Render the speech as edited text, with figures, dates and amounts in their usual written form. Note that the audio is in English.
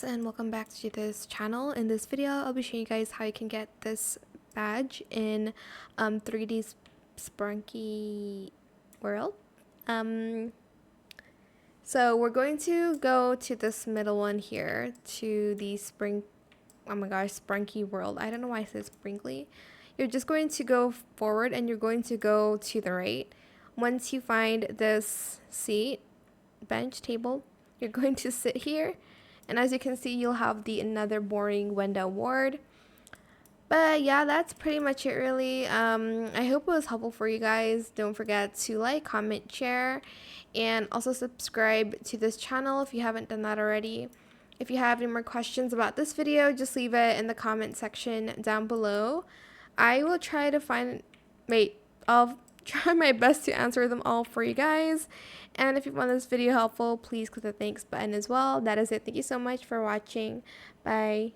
guys, and welcome back to this channel. In this video I'll be showing you guys how you can get this badge in 3D Sprunki world. So we're going to go to this middle one here, to the Sprunki world. I don't know why I said sprinkly. You're just going to go forward and you're going to go to the right. Once you find this seat, bench, table, you're going to sit here. And as you can see, you'll have the another boring window ward. But yeah, that's pretty much it really. I hope it was helpful for you guys. Don't forget to like, comment, share, and also subscribe to this channel if you haven't done that already. If you have any more questions about this video, just leave it in the comment section down below. I will try to I'll try my best to answer them all for you guys. And if you found this video helpful, please click the thanks button as well. That is it. Thank you so much for watching. Bye.